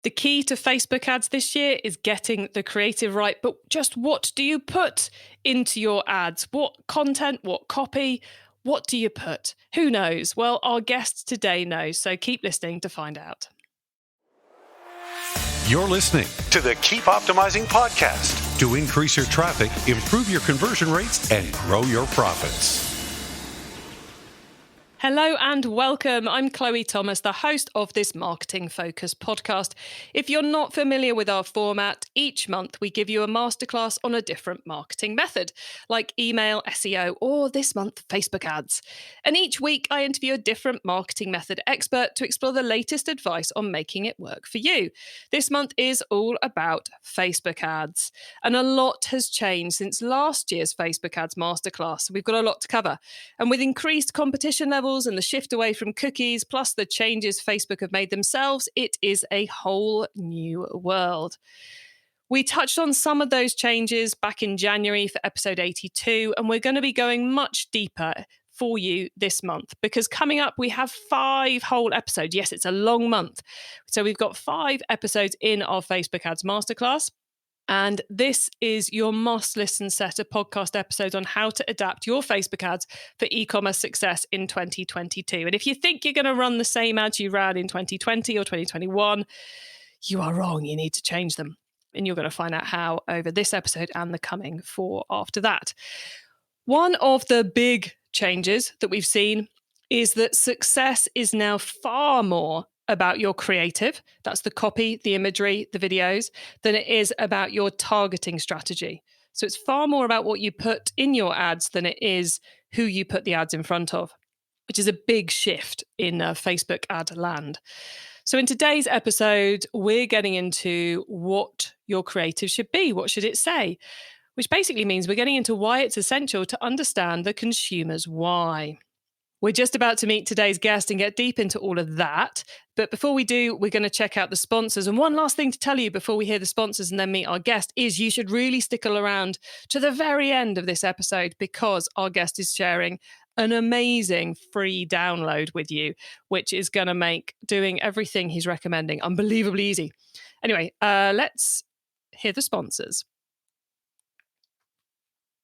The key to Facebook ads this year is getting the creative right, but just what do you put into your ads? What content, what copy, what do you put? Who knows? Well, our guest today knows, so keep listening to find out. You're listening to the Keep Optimizing podcast to increase your traffic, improve your conversion rates, and grow your profits. Hello and welcome. I'm Chloe Thomas, the host of this Marketing Focus podcast. If you're not familiar with our format, each month we give you a masterclass on a different marketing method, like email, SEO, or this month, Facebook ads. And each week I interview a different marketing method expert to explore the latest advice on making it work for you. This month is all about Facebook ads. And a lot has changed since last year's Facebook ads masterclass. So we've got a lot to cover. And with increased competition levels, and the shift away from cookies, plus the changes Facebook have made themselves, it is a whole new world. We touched on some of those changes back in January for episode 82, and we're going to be going much deeper for you this month because coming up we have 5 whole episodes. Yes, it's a long month. So we've got 5 episodes in our Facebook ads masterclass. And this is your must-listen set of podcast episodes on how to adapt your Facebook ads for e-commerce success in 2022. And if you think you're going to run the same ads you ran in 2020 or 2021, you are wrong. You need to change them. And you're going to find out how over this episode and the coming 4 after that. One of the big changes that we've seen is that success is now far more about your creative, that's the copy, the imagery, the videos, than it is about your targeting strategy. So it's far more about what you put in your ads than it is who you put the ads in front of, which is a big shift in Facebook ad land. So in today's episode, we're getting into what your creative should be. What should it say? Which basically means we're getting into why it's essential to understand the consumer's why. We're just about to meet today's guest and get deep into all of that. But before we do, we're going to check out the sponsors. And one last thing to tell you before we hear the sponsors and then meet our guest is you should really stick around to the very end of this episode because our guest is sharing an amazing free download with you, which is going to make doing everything he's recommending unbelievably easy. Anyway, let's hear the sponsors.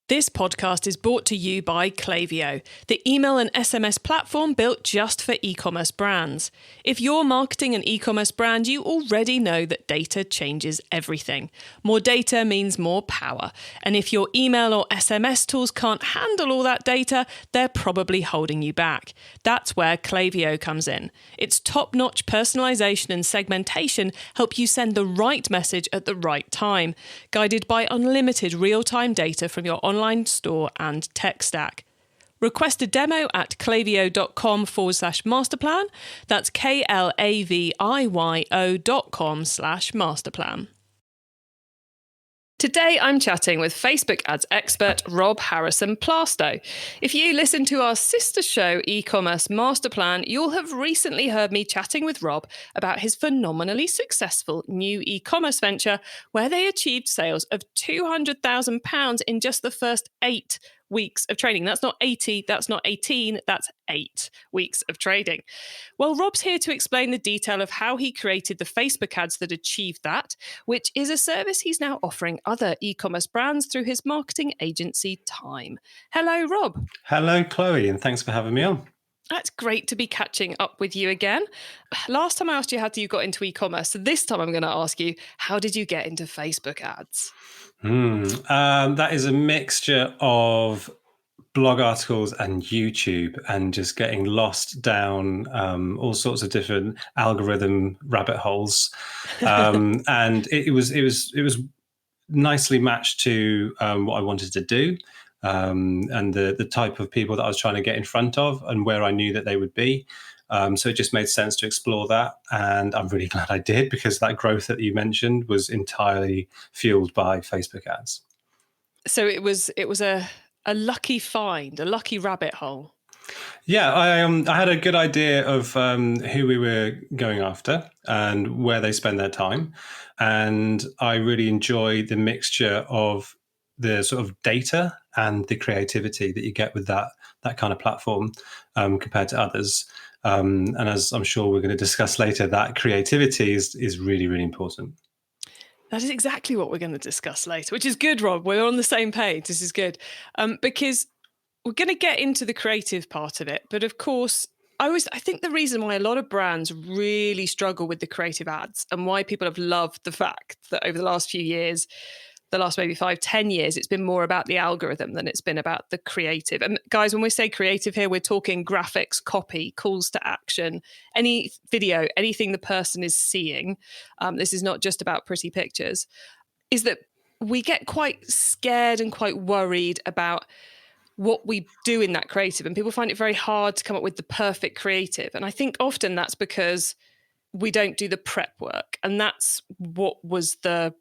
This podcast is brought to you by Clavio, the email and SMS platform built just for e-commerce brands. If you're marketing an e-commerce brand, you already know that data changes everything. More data means more power. And if your email or SMS tools can't handle all that data, they're probably holding you back. That's where Clavio comes in. Its top-notch personalization and segmentation help you send the right message at the right time, guided by unlimited real-time data from your online store and tech stack. Request a demo at clavio.com/masterplan. That's KLAVIYO.com/masterplan. Today, I'm chatting with Facebook ads expert Rob Harrison-Plastow. If you listen to our sister show, eCommerce Masterplan, you'll have recently heard me chatting with Rob about his phenomenally successful new e-commerce venture where they achieved sales of £200,000 in just the first 8 weeks of trading. That's not 80, that's not 18, that's 8 weeks of trading. Well, Rob's here to explain the detail of how he created the Facebook ads that achieved that, which is a service he's now offering other e-commerce brands through his marketing agency Time. Hello, Rob. Hello, Chloe, and thanks for having me on. That's great to be catching up with you again. Last time I asked you how you got into e-commerce, so this time I'm going to ask you, how did you get into Facebook ads? That is a mixture of blog articles and YouTube and just getting lost down all sorts of different algorithm rabbit holes. And it was nicely matched to what I wanted to do. And the type of people that I was trying to get in front of and where I knew that they would be. So it just made sense to explore that. And I'm really glad I did because that growth that you mentioned was entirely fueled by Facebook ads. So it was a lucky find, a lucky rabbit hole. Yeah, I had a good idea of who we were going after and where they spend their time. And I really enjoy the mixture of the sort of data and the creativity that you get with that kind of platform compared to others. And as I'm sure we're going to discuss later, that creativity is really, really important. That is exactly what we're going to discuss later, which is good, Rob. We're on the same page. This is good. Because we're going to get into the creative part of it. But of course, I think the reason why a lot of brands really struggle with the creative ads and why people have loved the fact that over the last few years, the last maybe 5-10 years, it's been more about the algorithm than it's been about the creative. And guys, when we say creative here, we're talking graphics, copy, calls to action, any video, anything the person is seeing. This is not just about pretty pictures. Is that we get quite scared and quite worried about what we do in that creative, and people find it very hard to come up with the perfect creative. And I think often that's because we don't do the prep work, and that's what was the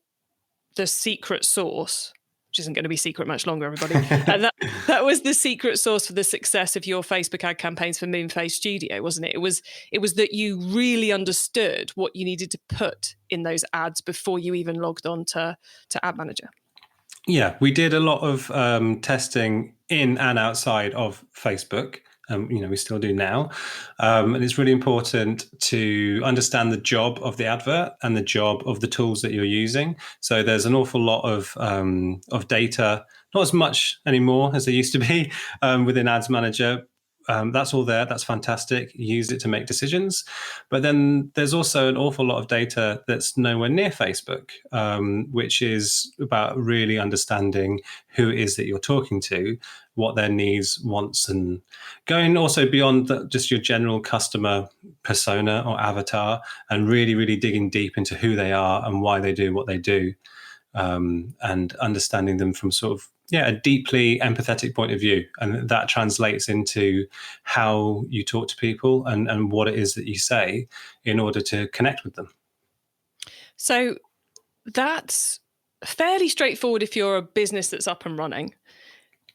secret sauce, which isn't going to be secret much longer, everybody. And that was the secret sauce for the success of your Facebook ad campaigns for Moonface Studio, wasn't it? It was that you really understood what you needed to put in those ads before you even logged on to Ad Manager. Yeah, we did a lot of testing in and outside of Facebook. We still do now. And it's really important to understand the job of the advert and the job of the tools that you're using. So there's an awful lot of data, not as much anymore as there used to be within Ads Manager. That's all there. That's fantastic. Use it to make decisions. But then there's also an awful lot of data that's nowhere near Facebook, which is about really understanding who it is that you're talking to, what their needs, wants, and going also beyond just your general customer persona or avatar, and really, really digging deep into who they are and why they do what they do, and understanding them from sort of a deeply empathetic point of view. And that translates into how you talk to people and what it is that you say in order to connect with them. So that's fairly straightforward if you're a business that's up and running.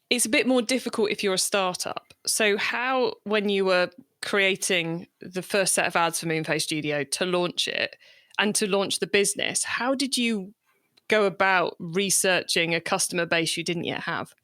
It's a bit more difficult if you're a startup. So how, when you were creating the first set of ads for Moonface Studio to launch it and to launch the business, how did you go about researching a customer base you didn't yet have?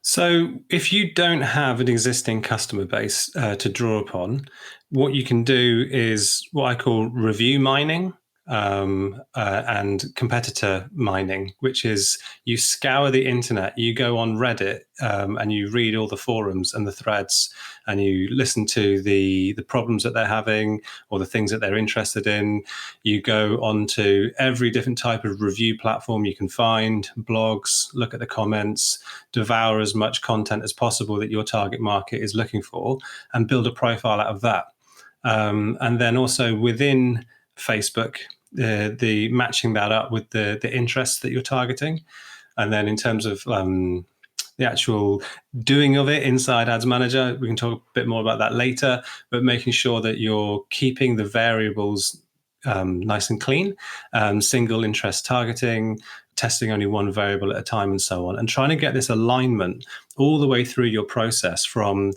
So if you don't have an existing customer base to draw upon, what you can do is what I call review mining and competitor mining, which is you scour the internet, you go on Reddit and you read all the forums and the threads, and you listen to the problems that they're having or the things that they're interested in. You go onto every different type of review platform you can find, blogs, look at the comments, devour as much content as possible that your target market is looking for, and build a profile out of that. And then also within Facebook, the matching that up with the interests that you're targeting. And then in terms of the actual doing of it inside Ads Manager, we can talk a bit more about that later, but making sure that you're keeping the variables nice and clean, single interest targeting, testing only one variable at a time, and so on, and trying to get this alignment all the way through your process, from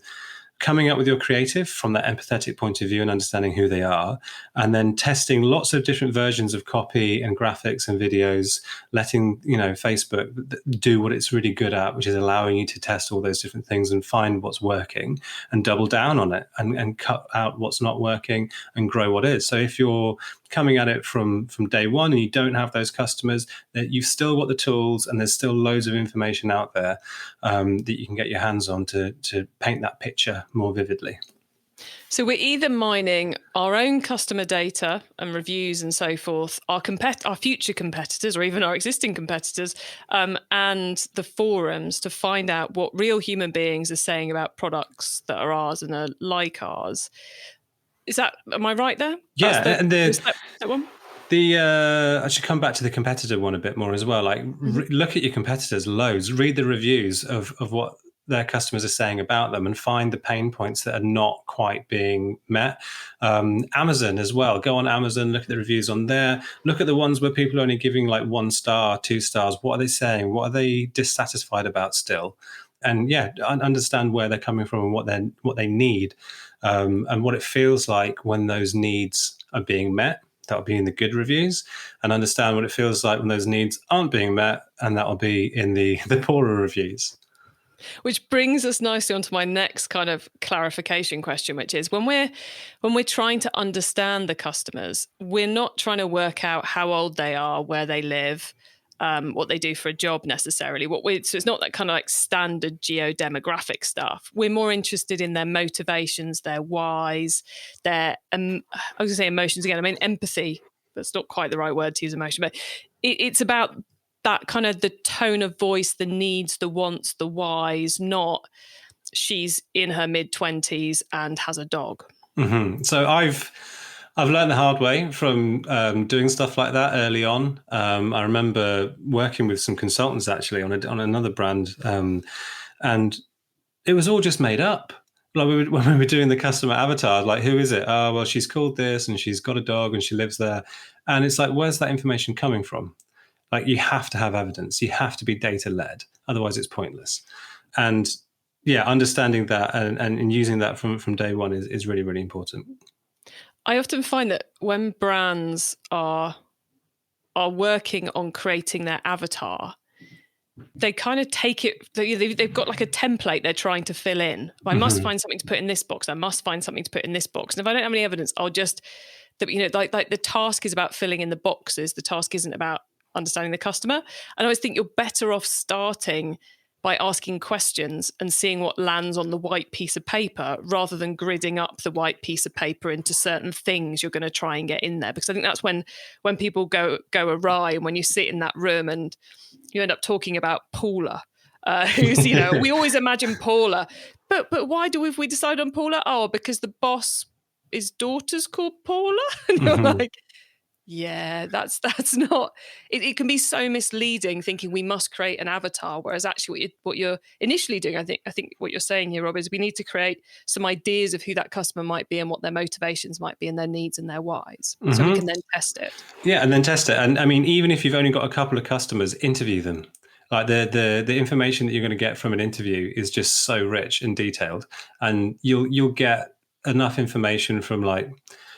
coming up with your creative from that empathetic point of view and understanding who they are, and then testing lots of different versions of copy and graphics and videos, letting Facebook do what it's really good at, which is allowing you to test all those different things and find what's working and double down on it, and cut out what's not working and grow what is. So if you're coming at it from day one and you don't have those customers, that you've still got the tools, and there's still loads of information out there that you can get your hands on to paint that picture more vividly. So we're either mining our own customer data and reviews and so forth, our future competitors or even our existing competitors, and the forums to find out what real human beings are saying about products that are ours and are like ours. Am I right there? Yeah, that one? I should come back to the competitor one a bit more as well. Like, look at your competitors loads, read the reviews of what their customers are saying about them, and find the pain points that are not quite being met. Amazon as well. Go on Amazon, look at the reviews on there. Look at the ones where people are only giving like 1 star, 2 stars. What are they saying? What are they dissatisfied about still? And understand where they're coming from and what they need, and what it feels like when those needs are being met. That'll be in the good reviews, and understand what it feels like when those needs aren't being met, and that'll be in the poorer reviews. Which brings us nicely onto my next kind of clarification question, which is when we're trying to understand the customers, we're not trying to work out how old they are, where they live, what they do for a job necessarily. So it's not that kind of like standard geo-demographic stuff. We're more interested in their motivations, their whys, their I was going to say emotions again. I mean empathy. That's not quite the right word to use emotion, but it's about that kind of the tone of voice, the needs, the wants, the whys, not she's in her mid-20s and has a dog. Mm-hmm. So I've learned the hard way from doing stuff like that early on. I remember working with some consultants actually on another brand, and it was all just made up. Like when we were doing the customer avatar, like who is it? Oh, well, she's called this, and she's got a dog, and she lives there. And it's like, where's that information coming from? Like you have to have evidence. You have to be data led. Otherwise, it's pointless. And yeah, understanding that and using that from day one is really, really important. I often find that when brands are working on creating their avatar, they kind of take it, they've got like a template they're trying to fill in. I must find something to put in this box. I must find something to put in this box. And if I don't have any evidence, I'll just, like the task is about filling in the boxes. The task isn't about understanding the customer. And I always think you're better off starting by asking questions and seeing what lands on the white piece of paper rather than gridding up the white piece of paper into certain things you're going to try and get in there. Because I think that's when people go awry, and when you sit in that room and you end up talking about Paula, who's, we always imagine Paula. But why do we decide on Paula? Oh, because the boss, his daughter's called Paula? And you're like, yeah, that's not, it can be so misleading thinking we must create an avatar, whereas actually what you're initially doing, I think what you're saying here, Rob, is we need to create some ideas of who that customer might be and what their motivations might be and their needs and their whys, so we can then test it. Yeah, and then test it. And I mean, even if you've only got a couple of customers, interview them. Like the information that you're going to get from an interview is just so rich and detailed, and you'll get enough information from like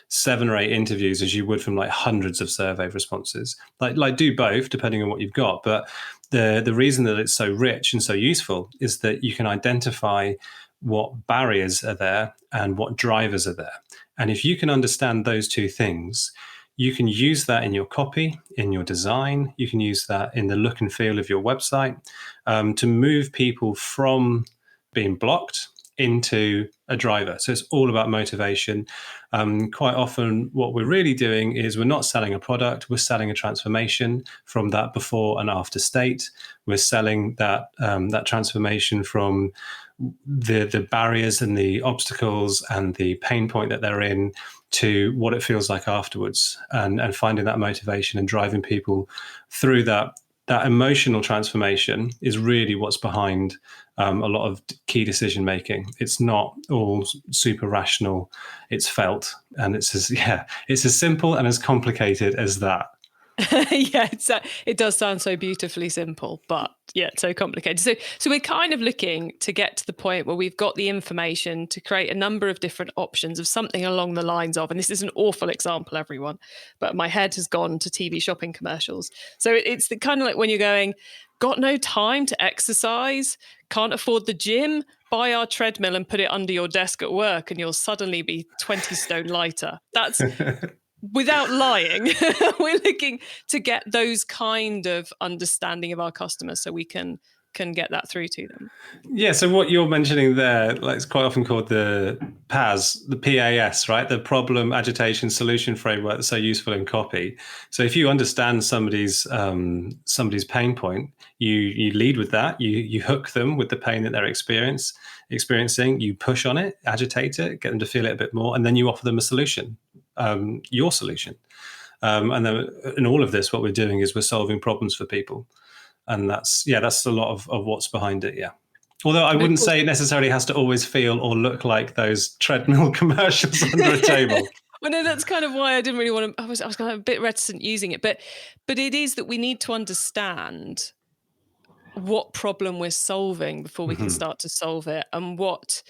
7 or 8 interviews as you would from like hundreds of survey responses. Like do both depending on what you've got. But the reason that it's so rich and so useful is that you can identify what barriers are there and what drivers are there. And if you can understand those two things, you can use that in your copy, in your design. You can use that in the look and feel of your website to move people from being blocked into a driver. So it's all about motivation. Quite often what we're really doing is we're not selling a product, we're selling a transformation from that before and after state. We're selling that transformation from the barriers and the obstacles and the pain point that they're in to what it feels like afterwards, and finding that motivation and driving people through that emotional transformation is really what's behind a lot of key decision making. It's not all super rational. It's felt, and it's as simple and as complicated as that. Yeah, it does sound so beautifully simple, but yeah, it's so complicated. So we're kind of looking to get to the point where we've got the information to create a number of different options of something along the lines of, and this is an awful example, everyone, but my head has gone to TV shopping commercials. So it's the kind of like when you're going, got no time to exercise, can't afford the gym, buy our treadmill and put it under your desk at work and you'll suddenly be 20 stone lighter. That's... Without lying, we're looking to get those kind of understanding of our customers so we can get that through to them. Yeah, so what you're mentioning there, like it's quite often called the PAS, the PAS, right? The problem, agitation, solution framework that's so useful in copy. So if you understand somebody's pain point, you lead with that, you hook them with the pain that they're experiencing, you push on it, agitate it, get them to feel it a bit more, and then you offer them a solution. Your solution. And then in all of this, what we're doing is we're solving problems for people. And that's a lot of what's behind it. Yeah. Although I wouldn't say it necessarily has to always feel or look like those treadmill commercials under a table. Well, no, that's kind of why I didn't really want to, I was kind of a bit reticent using it, but it is that we need to understand what problem we're solving before we can start to solve it. And what,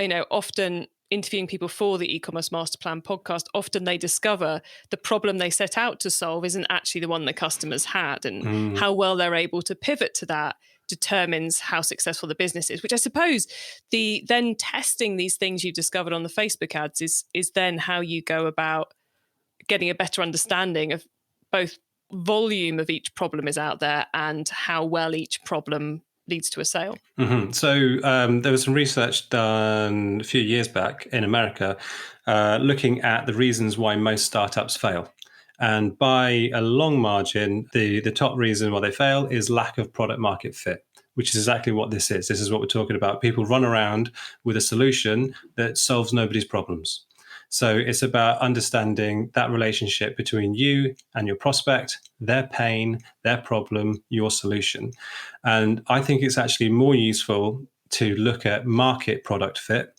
often interviewing people for the e-commerce MasterPlan podcast, often they discover the problem they set out to solve isn't actually the one the customers had, and how well they're able to pivot to that determines how successful the business is, which I suppose then testing these things you've discovered on the Facebook ads is then how you go about getting a better understanding of both volume of each problem is out there and how well each problem leads to a sale. Mm-hmm. So there was some research done a few years back in America looking at the reasons why most startups fail. And by a long margin, the top reason why they fail is lack of product market fit, which is exactly what this is. This is what we're talking about. People run around with a solution that solves nobody's problems. So it's about understanding that relationship between you and your prospect, their pain, their problem, your solution. And I think it's actually more useful to look at market product fit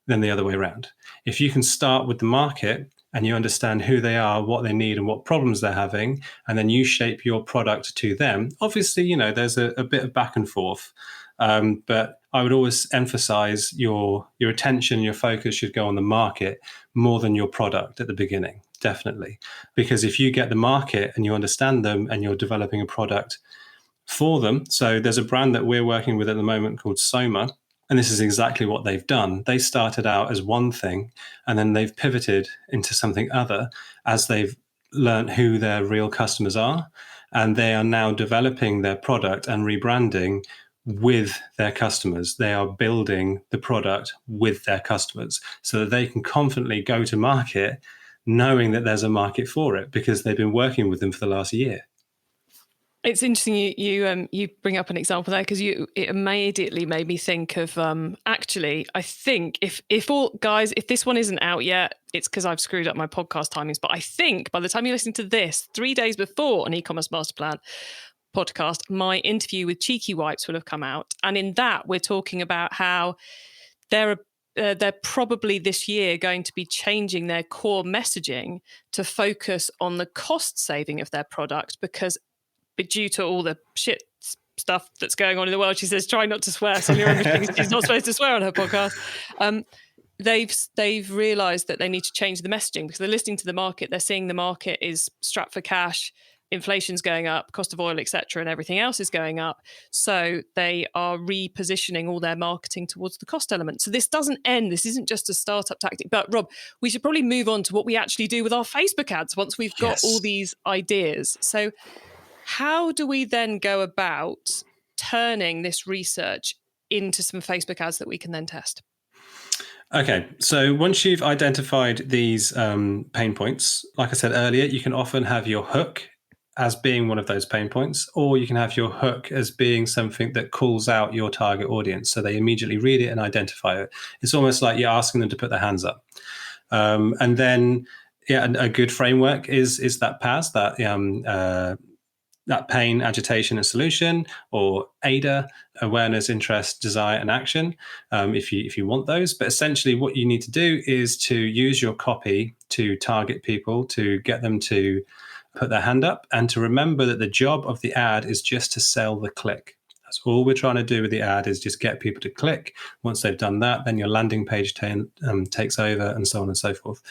than the other way around. If you can start with the market and you understand who they are, what they need, and what problems they're having, and then you shape your product to them. Obviously, there's a bit of back and forth, but I would always emphasize your attention, your focus should go on the market more than your product at the beginning, definitely. Because if you get the market and you understand them and you're developing a product for them, so there's a brand that we're working with at the moment called Soma, and this is exactly what they've done. They started out as one thing, and then they've pivoted into something other as they've learned who their real customers are. And they are now developing their product and rebranding with their customers. They are building the product with their customers so that they can confidently go to market knowing that there's a market for it because they've been working with them for the last year. It's interesting you bring up an example there because it immediately made me think of actually I think if this one isn't out yet, it's because I've screwed up my podcast timings. But I think by the time you're listening to this, 3 days before an eCommerce MasterPlan podcast, my interview with Cheeky Wipes will have come out, and in that we're talking about how they're probably this year going to be changing their core messaging to focus on the cost saving of their product because due to all the shit stuff that's going on in the world, she says, try not to swear. So she's not supposed to swear on her podcast. They've realised that they need to change the messaging because they're listening to the market. They're seeing the market is strapped for cash, inflation's going up, cost of oil, etc., and everything else is going up. So they are repositioning all their marketing towards the cost element. So this doesn't end. This isn't just a startup tactic. But Rob, we should probably move on to what we actually do with our Facebook ads once we've got all these ideas. So how do we then go about turning this research into some Facebook ads that we can then test? Okay, so once you've identified these pain points, like I said earlier, you can often have your hook as being one of those pain points, or you can have your hook as being something that calls out your target audience. So they immediately read it and identify it. It's almost like you're asking them to put their hands up. And then, a good framework is that PAS, that pain, agitation, and solution, or AIDA, awareness, interest, desire, and action, if you want those. But essentially what you need to do is to use your copy to target people, to get them to put their hand up, and to remember that the job of the ad is just to sell the click. That's all we're trying to do with the ad, is just get people to click. Once they've done that, then your landing page takes over, and so on and so forth.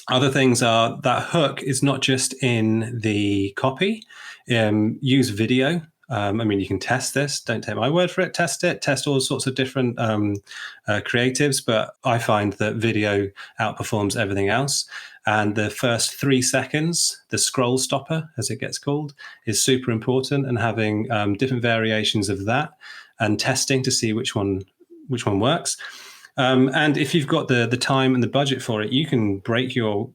Other things are that hook is not just in the copy. Use video. You can test this. Don't take my word for it. Test it. Test all sorts of different creatives. But I find that video outperforms everything else. And the first 3 seconds, the scroll stopper, as it gets called, is super important. And having different variations of that and testing to see which one works. And if you've got the time and the budget for it, you can break your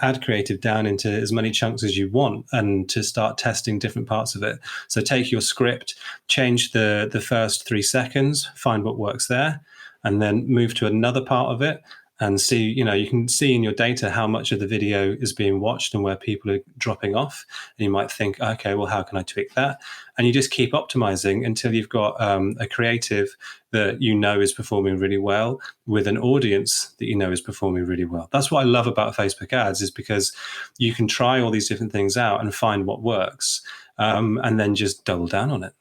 ad creative down into as many chunks as you want and to start testing different parts of it. So take your script, change the first 3 seconds, find what works there, and then move to another part of it and see, you can see in your data how much of the video is being watched and where people are dropping off. And you might think, okay, well, how can I tweak that? And you just keep optimizing until you've got a creative that is performing really well with an audience that is performing really well. That's what I love about Facebook ads, is because you can try all these different things out and find what works, and then just double down on it.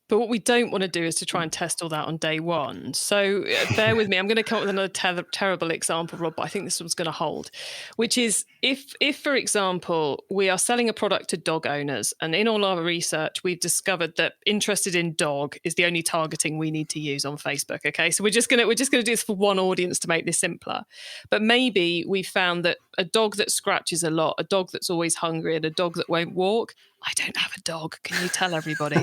But what we don't want to do is to try and test all that on day one. So bear with me. I'm going to come up with another terrible example, Rob, but I think this one's going to hold, which is if, for example, we are selling a product to dog owners, and in all our research, we've discovered that interested in dog is the only targeting we need to use on Facebook. Okay, so we're just going to do this for one audience to make this simpler. But maybe we found that a dog that scratches a lot, a dog that's always hungry, and a dog that won't walk. I don't have a dog. Can you tell everybody?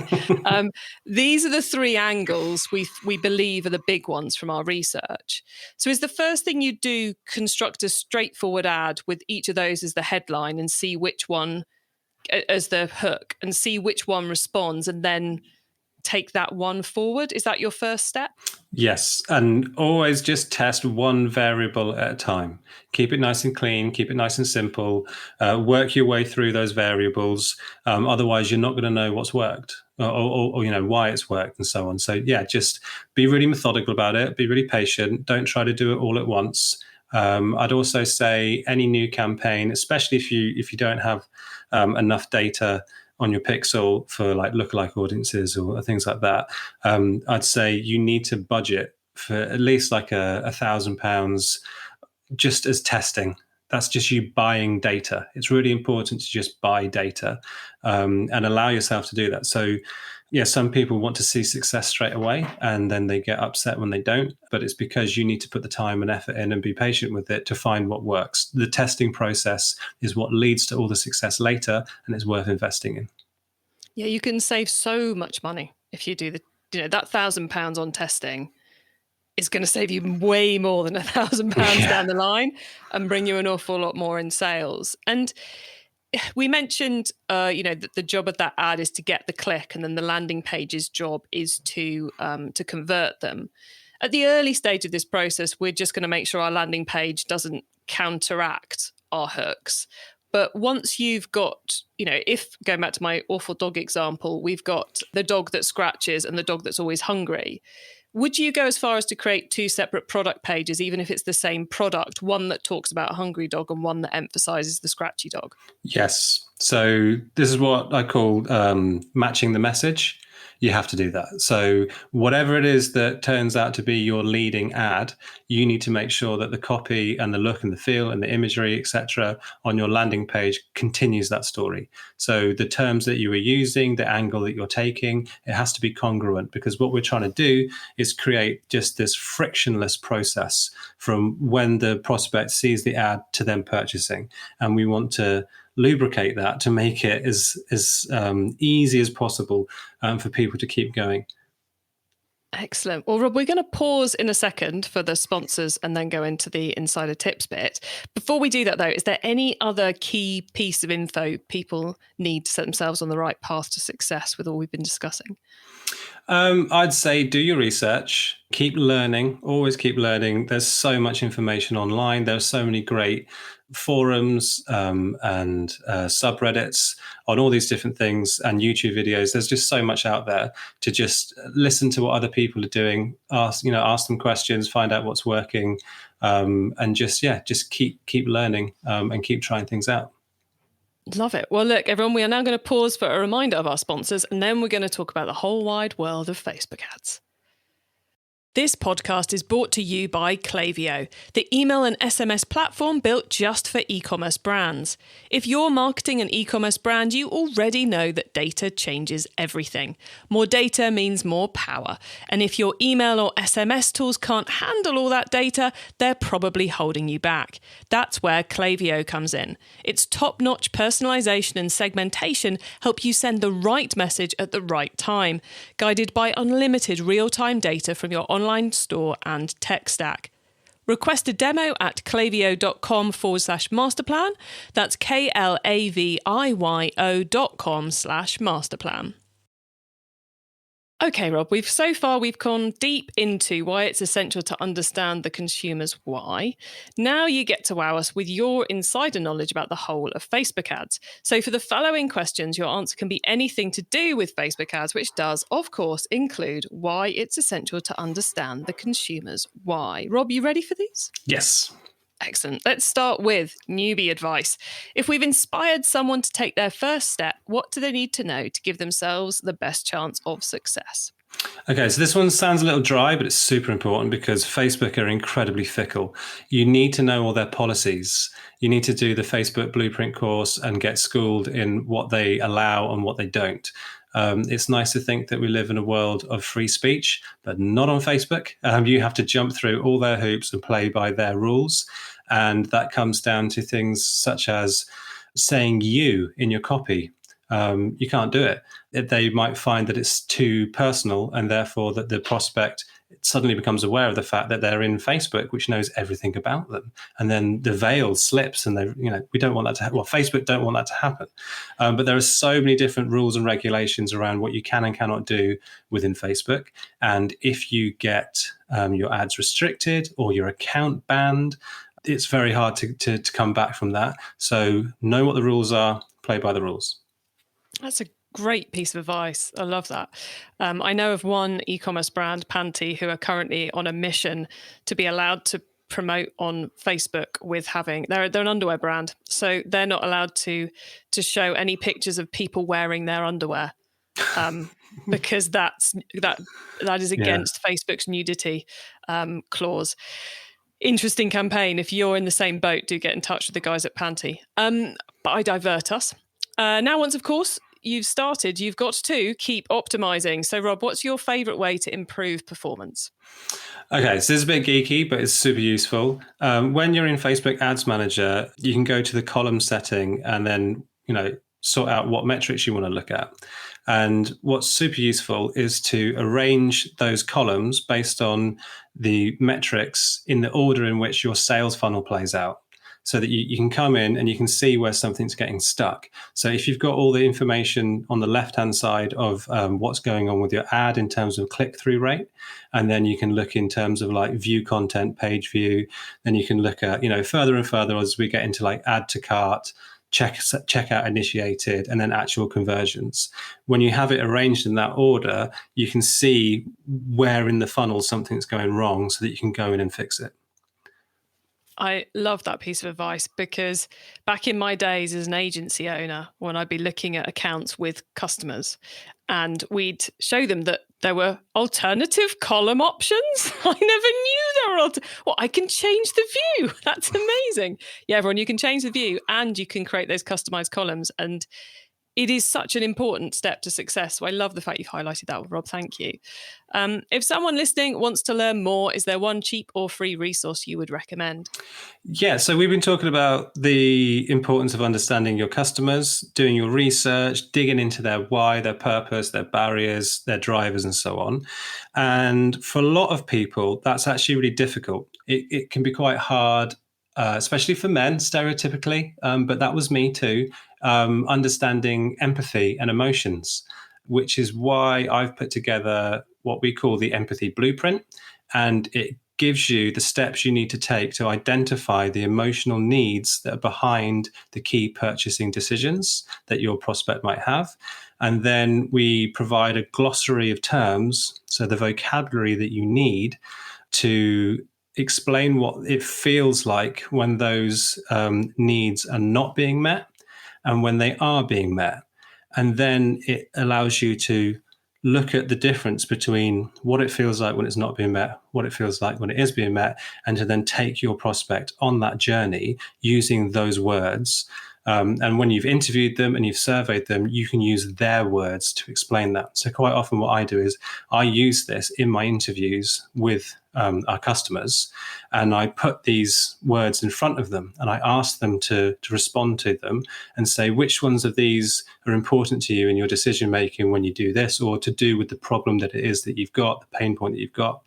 These are the three angles we believe are the big ones from our research. So is the first thing you do construct a straightforward ad with each of those as the headline and see which one as the hook and see which one responds and then take that one forward? Is that your first step? Yes, and always just test one variable at a time. Keep it nice and clean, keep it nice and simple, work your way through those variables. Otherwise, you're not going to know what's worked or you know why it's worked and so on. So yeah, just be really methodical about it, be really patient. Don't try to do it all at once. I'd also say any new campaign, especially if you don't have enough data on your pixel for like lookalike audiences or things like that, I'd say you need to budget for at least like £1,000 just as testing. That's just you buying data. It's really important to just buy data and allow yourself to do that. So yeah, some people want to see success straight away and then they get upset when they don't, but it's because you need to put the time and effort in and be patient with it to find what works. The testing process is what leads to all the success later, and it's worth investing in. Yeah, you can save so much money if you do that £1,000 on testing is going to save you way more than £1,000 down the line and bring you an awful lot more in sales. And we mentioned, that the job of that ad is to get the click, and then the landing page's job is to convert them. At the early stage of this process, we're just going to make sure our landing page doesn't counteract our hooks. But once you've got, if going back to my awful dog example, we've got the dog that scratches and the dog that's always hungry. Would you go as far as to create two separate product pages, even if it's the same product, one that talks about a hungry dog and one that emphasizes the scratchy dog? Yes. So this is what I call matching the message. You have to do that. So whatever it is that turns out to be your leading ad, you need to make sure that the copy and the look and the feel and the imagery, etc., on your landing page continues that story. So the terms that you are using, the angle that you're taking, it has to be congruent, because what we're trying to do is create just this frictionless process from when the prospect sees the ad to them purchasing. And we want to lubricate that to make it as easy as possible for people to keep going. Excellent. Well, Rob, we're going to pause in a second for the sponsors and then go into the insider tips bit. Before we do that, though, is there any other key piece of info people need to set themselves on the right path to success with all we've been discussing? I'd say do your research, keep learning, always keep learning. There's so much information online. There's so many great forums and subreddits on all these different things and YouTube videos. There's just so much out there to just listen to what other people are doing, ask them questions, find out what's working, and just keep learning and keep trying things out. Love it. Well, look, everyone, we are now going to pause for a reminder of our sponsors, and then we're going to talk about the whole wide world of Facebook ads. This podcast is brought to you by Clavio, the email and SMS platform built just for e-commerce brands. If you're marketing an e-commerce brand, you already know that data changes everything. More data means more power. And if your email or SMS tools can't handle all that data, they're probably holding you back. That's where Clavio comes in. Its top-notch personalization and segmentation help you send the right message at the right time, guided by unlimited real-time data from your online store and tech stack. Request a demo at clavio.com/masterplan. That's KLAVIYO.com/masterplan. Okay, Rob, we've gone deep into why it's essential to understand the consumer's why. Now you get to wow us with your insider knowledge about the whole of Facebook ads. So for the following questions, your answer can be anything to do with Facebook ads, which does, of course, include why it's essential to understand the consumer's why. Rob, you ready for these? Yes. Excellent. Let's start with newbie advice. If we've inspired someone to take their first step, what do they need to know to give themselves the best chance of success? Okay, so this one sounds a little dry, but it's super important because Facebook are incredibly fickle. You need to know all their policies. You need to do the Facebook Blueprint course and get schooled in what they allow and what they don't. It's nice to think that we live in a world of free speech, but not on Facebook. You have to jump through all their hoops and play by their rules. And that comes down to things such as saying you in your copy. You can't do it. They might find that it's too personal, and therefore that the prospect suddenly becomes aware of the fact that they're in Facebook, which knows everything about them. And then the veil slips, and we don't want that to happen. Well, Facebook don't want that to happen. But there are so many different rules and regulations around what you can and cannot do within Facebook. And if you get your ads restricted or your account banned, it's very hard to come back from that. So know what the rules are, play by the rules. That's a great piece of advice. I love that. I know of one e-commerce brand, Panty, who are currently on a mission to be allowed to promote on Facebook with they're an underwear brand, so they're not allowed to show any pictures of people wearing their underwear, because that is against Facebook's nudity clause. Interesting campaign. If you're in the same boat, do get in touch with the guys at Panty. But I divert us. Now, once, of course, you've started, you've got to keep optimizing. So, Rob, what's your favorite way to improve performance? Okay, so this is a bit geeky, but it's super useful. When you're in Facebook Ads Manager, you can go to the column setting and then, sort out what metrics you want to look at. And what's super useful is to arrange those columns based on the metrics in the order in which your sales funnel plays out, so that you can come in and you can see where something's getting stuck. So if you've got all the information on the left-hand side of what's going on with your ad in terms of click-through rate, and then you can look in terms of like view content, page view, then you can look at, further and further as we get into like add to cart, checkout initiated, and then actual conversions. When you have it arranged in that order, you can see where in the funnel something's going wrong so that you can go in and fix it. I love that piece of advice, because back in my days as an agency owner, when I'd be looking at accounts with customers and we'd show them that there were alternative column options. I never knew there were. I can change the view. That's amazing. Yeah, everyone, you can change the view and you can create those customized columns. And it is such an important step to success. So I love the fact you've highlighted that, Rob. Thank you. If someone listening wants to learn more, is there one cheap or free resource you would recommend? Yeah, so we've been talking about the importance of understanding your customers, doing your research, digging into their why, their purpose, their barriers, their drivers, and so on. And for a lot of people, that's actually really difficult. It can be quite hard, especially for men, stereotypically, but that was me too. Understanding empathy and emotions, which is why I've put together what we call the empathy blueprint. And it gives you the steps you need to take to identify the emotional needs that are behind the key purchasing decisions that your prospect might have. And then we provide a glossary of terms, so the vocabulary that you need to explain what it feels like when those needs are not being met and when they are being met. And then it allows you to look at the difference between what it feels like when it's not being met, what it feels like when it is being met, and to then take your prospect on that journey using those words. And when you've interviewed them and you've surveyed them, you can use their words to explain that. So quite often what I do is I use this in my interviews with our customers, and I put these words in front of them and I ask them to respond to them and say, which ones of these are important to you in your decision making when you do this, or to do with the problem that it is that you've got, the pain point that you've got.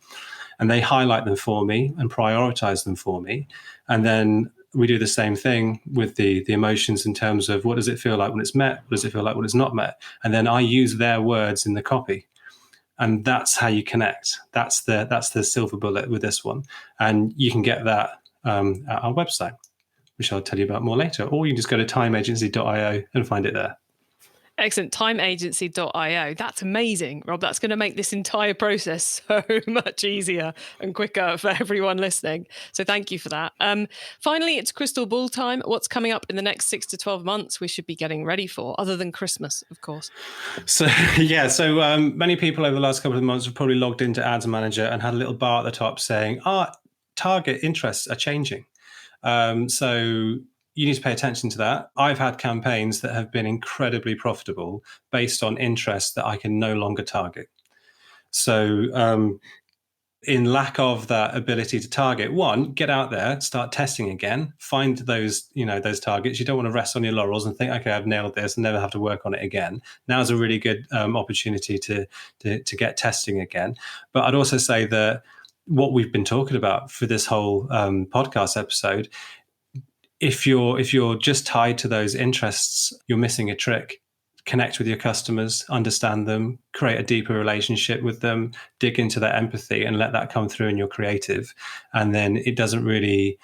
And they highlight them for me and prioritize them for me. And then we do the same thing with the emotions in terms of what does it feel like when it's met? What does it feel like when it's not met? And then I use their words in the copy. And that's how you connect. That's the silver bullet with this one. And you can get that at our website, which I'll tell you about more later. Or you can just go to timeagency.io and find it there. Excellent. Timeagency.io. That's amazing, Rob. That's going to make this entire process so much easier and quicker for everyone listening. So thank you for that. Finally, it's crystal ball time. What's coming up in the next 6 to 12 months we should be getting ready for, other than Christmas, of course? So, many people over the last couple of months have probably logged into Ads Manager and had a little bar at the top saying, target interests are changing. So you need to pay attention to that. I've had campaigns that have been incredibly profitable based on interests that I can no longer target. So in lack of that ability to target, one, get out there, start testing again, find those targets. You don't want to rest on your laurels and think, okay, I've nailed this and never have to work on it again. Now is a really good opportunity to get testing again. But I'd also say that what we've been talking about for this whole podcast episode, if you're just tied to those interests, you're missing a trick. Connect with your customers, understand them, create a deeper relationship with them, dig into their empathy and let that come through in your creative. And then it doesn't really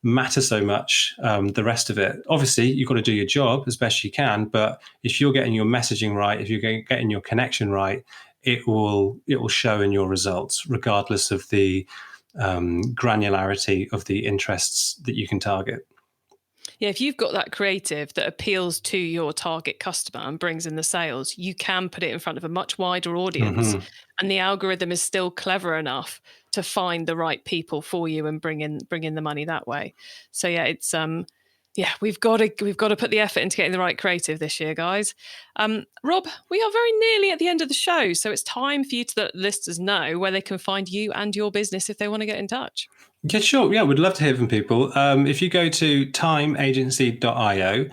matter so much the rest of it. Obviously, you've got to do your job as best you can, but if you're getting your messaging right, if you're getting your connection right, it will show in your results, regardless of the granularity of the interests that you can target. Yeah, if you've got that creative that appeals to your target customer and brings in the sales, you can put it in front of a much wider audience. Mm-hmm. And the algorithm is still clever enough to find the right people for you and bring in the money that way. So yeah, it's we've got to put the effort into getting the right creative this year, guys. Rob, we are very nearly at the end of the show, so it's time for you to let listeners know where they can find you and your business if they want to get in touch. Yeah, sure. Yeah, we'd love to hear from people. If you go to timeagency.io,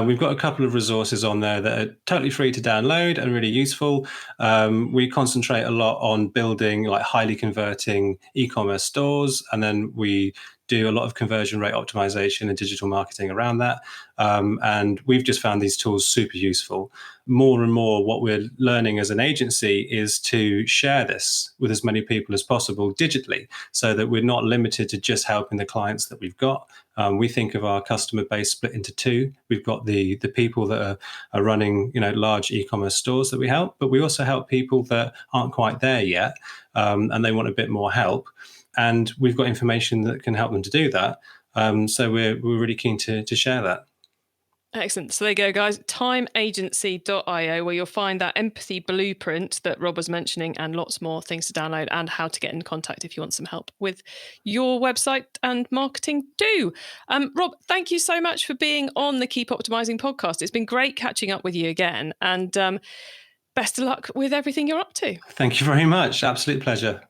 we've got a couple of resources on there that are totally free to download and really useful. We concentrate a lot on building like highly converting e-commerce stores, and then we do a lot of conversion rate optimization and digital marketing around that. And we've just found these tools super useful. More and more, what we're learning as an agency is to share this with as many people as possible digitally, so that we're not limited to just helping the clients that we've got. We think of our customer base split into two. We've got the people that are running large e-commerce stores that we help, but we also help people that aren't quite there yet, and they want a bit more help. And we've got information that can help them to do that. So we're really keen to share that. Excellent. So there you go, guys. Timeagency.io, where you'll find that empathy blueprint that Rob was mentioning and lots more things to download and how to get in contact if you want some help with your website and marketing too. Rob, thank you so much for being on the Keep Optimizing podcast. It's been great catching up with you again, and best of luck with everything you're up to. Thank you very much. Absolute pleasure.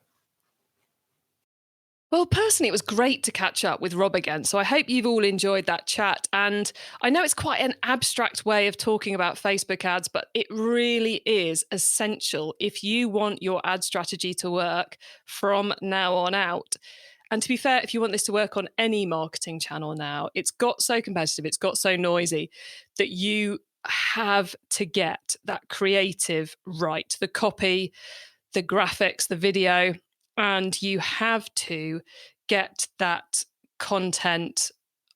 Well, personally, it was great to catch up with Rob again. So I hope you've all enjoyed that chat. And I know it's quite an abstract way of talking about Facebook ads, but it really is essential if you want your ad strategy to work from now on out. And to be fair, if you want this to work on any marketing channel now, it's got so competitive, it's got so noisy that you have to get that creative right, the copy, the graphics, the video. And you have to get that content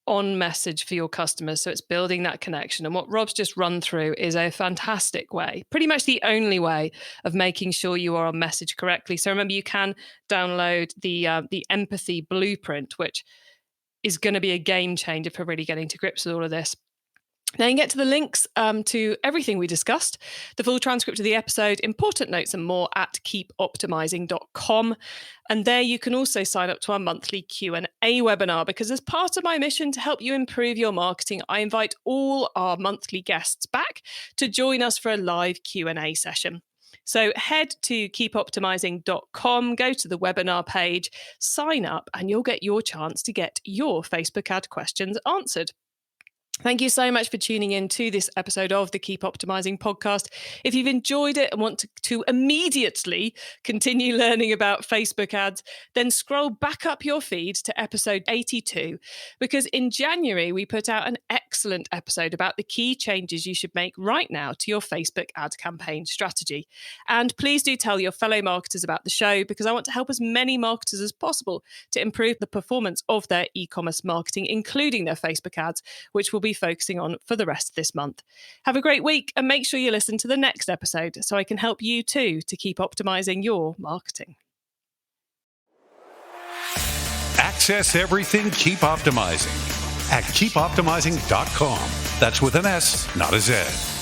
on message for your customers. So it's building that connection. And what Rob's just run through is a fantastic way, pretty much the only way of making sure you are on message correctly. So remember, you can download the empathy blueprint, which is going to be a game changer for really getting to grips with all of this. Now you can get to the links to everything we discussed, the full transcript of the episode, important notes and more at keepoptimizing.com. And there you can also sign up to our monthly Q&A webinar, because as part of my mission to help you improve your marketing, I invite all our monthly guests back to join us for a live Q&A session. So head to keepoptimizing.com, go to the webinar page, sign up, and you'll get your chance to get your Facebook ad questions answered. Thank you so much for tuning in to this episode of the Keep Optimizing podcast. If you've enjoyed it and want to immediately continue learning about Facebook ads, then scroll back up your feed to episode 82, because in January, we put out an excellent episode about the key changes you should make right now to your Facebook ad campaign strategy. And please do tell your fellow marketers about the show, because I want to help as many marketers as possible to improve the performance of their e-commerce marketing, including their Facebook ads, which will be be focusing on for the rest of this month. Have a great week and make sure you listen to the next episode so I can help you too to keep optimizing your marketing. Access everything Keep Optimizing at keepoptimizing.com. That's with an S, not a Z.